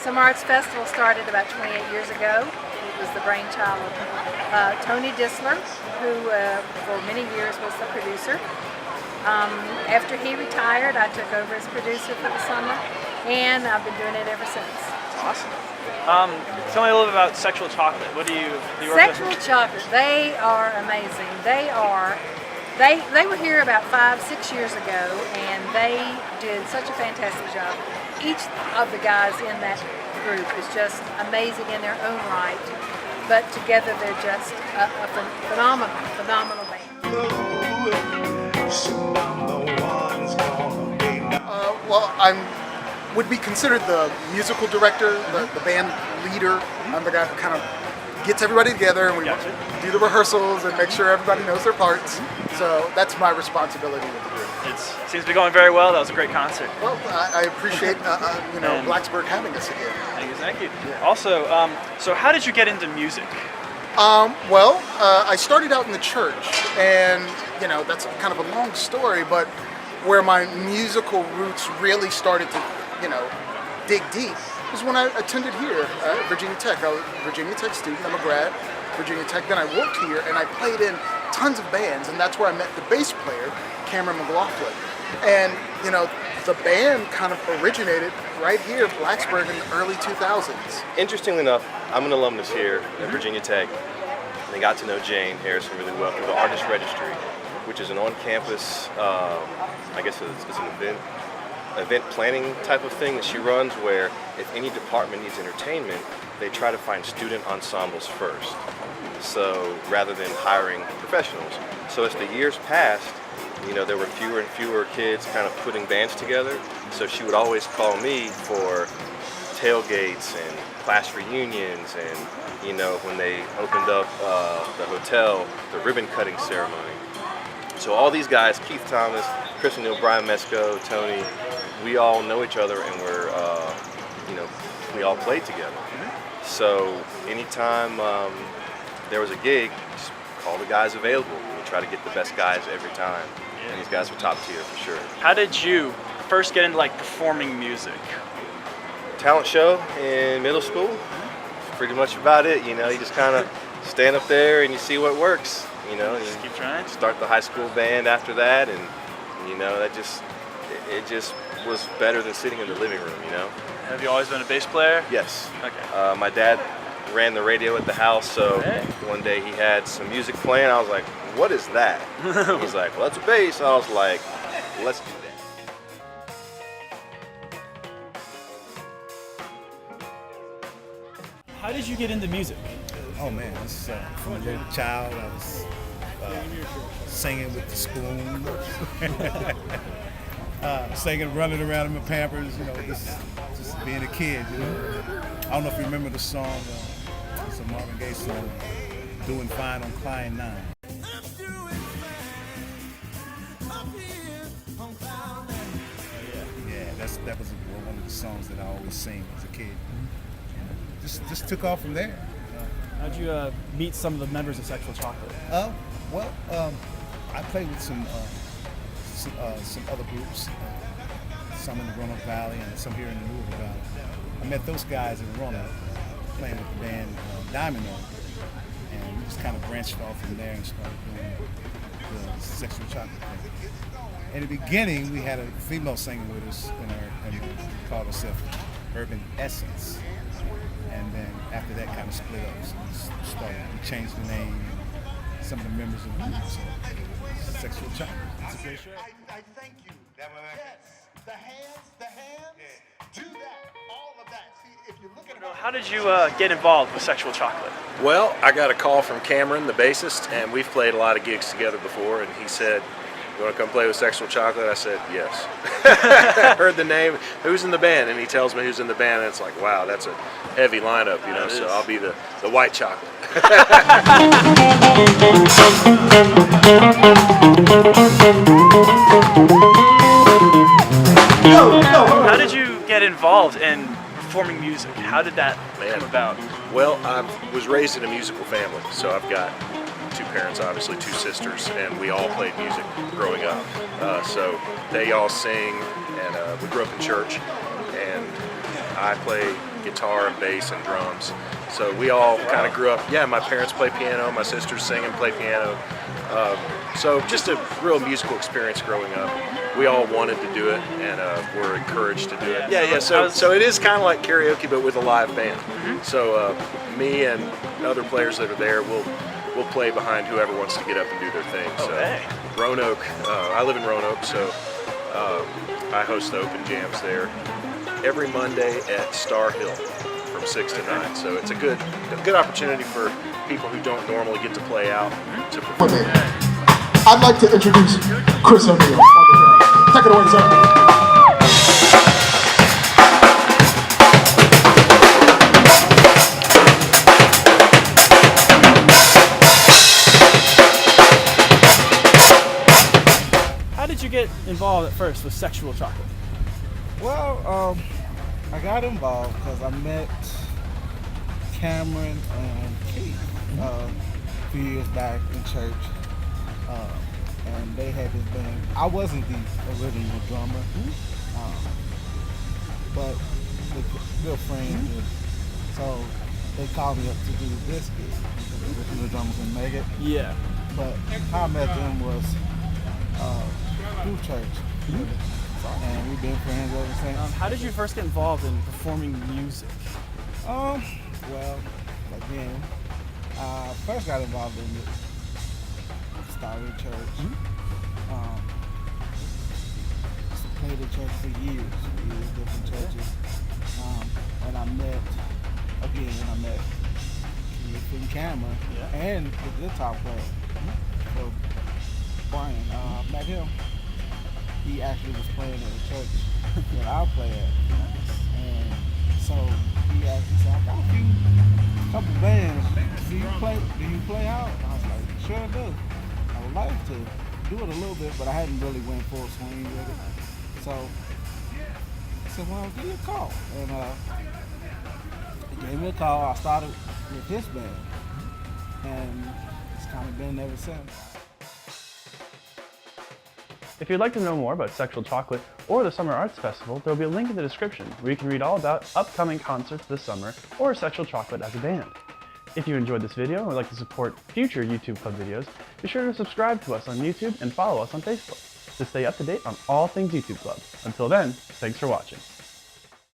Summer Arts Festival started about 28 years ago. It was the brainchild of Tony Disler, who for many years was the producer. After he retired, I took over as producer for the summer, and I've been doing it ever since. Awesome. Tell me a little bit about Sexual Chocolate. What do you work Sexual with? Chocolate, they are amazing. They were here about 5-6 years ago, and they did such a fantastic job. Each of the guys in that group is just amazing in their own right, but together they're just a phenomenal band. Well, would be considered the musical director, the band leader. I'm the guy who kind of gets everybody together, and we do the rehearsals and make sure everybody knows their parts. So that's my responsibility with the group. It seems to be going very well. That was a great concert. Well, I appreciate Blacksburg having us again. Thank you. Yeah. Also, so how did you get into music? I started out in the church, and that's kind of a long story, but where my musical roots really started to dig deep was when I attended here at Virginia Tech. I was a Virginia Tech student. I'm a grad, Virginia Tech. Then I worked here, and I played in tons of bands, and that's where I met the bass player, Cameron McLaughlin. And the band kind of originated right here, Blacksburg, in the early 2000s. Interestingly enough, I'm an alumnus here at Virginia Tech. And I got to know Jane Harrison really well through the Artist Registry, which is an on-campus, I guess it's an event planning type of thing that she runs, where if any department needs entertainment, they try to find student ensembles first, so rather than hiring professionals. So as the years passed, there were fewer and fewer kids kind of putting bands together, so she would always call me for tailgates and class reunions, and when they opened up the hotel, the ribbon cutting ceremony. So all these guys, Keith Thomas, Chris O'Neill, Brian Mesco, Tony, we all know each other, and we all played together. So anytime there was a gig, just call the guys available. We try to get the best guys every time, and these guys were top tier for sure. How did you first get into performing music? Talent show in middle school. Pretty much about it. You just kind of stand up there and you see what works. And just keep trying. Start the high school band after that, and that it just was better than sitting in the living room. Have you always been a bass player? Yes. Okay. My dad ran the radio at the house, so one day he had some music playing. I was like, "What is that?" He's like, "Well, that's a bass." I was like, "Let's do that." How did you get into music? Oh man, this is from a little child. I was singing with the spoon, singing, running around in my Pampers. Just being a kid. I don't know if you remember the song. It's a Marvin Gaye song, "Doing Fine on Cline 9." Yeah, that was one of the songs that I always sing as a kid. Just took off from there. How'd you meet some of the members of Sexual Chocolate? I played with some other groups, some in the Roanoke Valley and some here in the Louisville Valley. I met those guys in Roanoke playing with the band Diamond, and we just kind of branched off from there and started doing the Sexual Chocolate thing. In the beginning, we had a female singer with us, and we called herself Urban Essence. And then after that, kind of split up. So we changed the name. Some of the members of the group, so Sexual Chocolate. It's a great show. I thank you. Yes, the hands, do that, all of that. See, if you look at it. How did you get involved with Sexual Chocolate? Well, I got a call from Cameron, the bassist, and we've played a lot of gigs together before, and he said, "You want to come play with Sexual Chocolate?" I said, "Yes." I heard the name, "Who's in the band?" And he tells me who's in the band, and it's like, wow, that's a heavy lineup, so I'll be the white chocolate. How did you get involved in performing music? How did that come about? Well, I was raised in a musical family, so I've got two parents, obviously, two sisters, and we all played music growing up. So they all sing, and we grew up in church, and I play guitar and bass and drums. So we all kind of grew up. Yeah, my parents play piano, my sisters sing and play piano. So just a real musical experience growing up. We all wanted to do it and were encouraged to do it. Yeah. So it is kind of like karaoke, but with a live band. So me and other players that are there will play behind whoever wants to get up and do their thing. So Roanoke, I live in Roanoke, so I host the open jams there every Monday at Star Hill from 6 to 9. So it's a good opportunity for people who don't normally get to play out to perform. I'd like to introduce Chris O'Neill on the drums. Take it away, sir. How did you get involved at first with Sexual Chocolate? Well, I got involved because I met Cameron and Keith a few years back in church, and they had this band. I wasn't the original drummer, but the good friends did. So they called me up to do this gig because the original drummer couldn't make it. Yeah. But how I met them was through church, and we've been friends ever since. How did you first get involved in performing music? Well, again, I first got involved in it. Started church. Played at church for years, different churches. And I met Keith and Cameron and the guitar player. So Brian, met him. He actually was playing at a church that I play at. And so he actually said, I got a couple bands. Do you play out? I was like, sure do. I would like to do it a little bit, but I hadn't really went full swing with it. So I said, well, give me a call. And he gave me a call. I started with his band. And it's kind of been ever since. If you'd like to know more about Sexual Chocolate or the Summer Arts Festival, there will be a link in the description where you can read all about upcoming concerts this summer or Sexual Chocolate as a band. If you enjoyed this video and would like to support future YouTube Club videos, be sure to subscribe to us on YouTube and follow us on Facebook to stay up to date on all things YouTube Club. Until then, thanks for watching.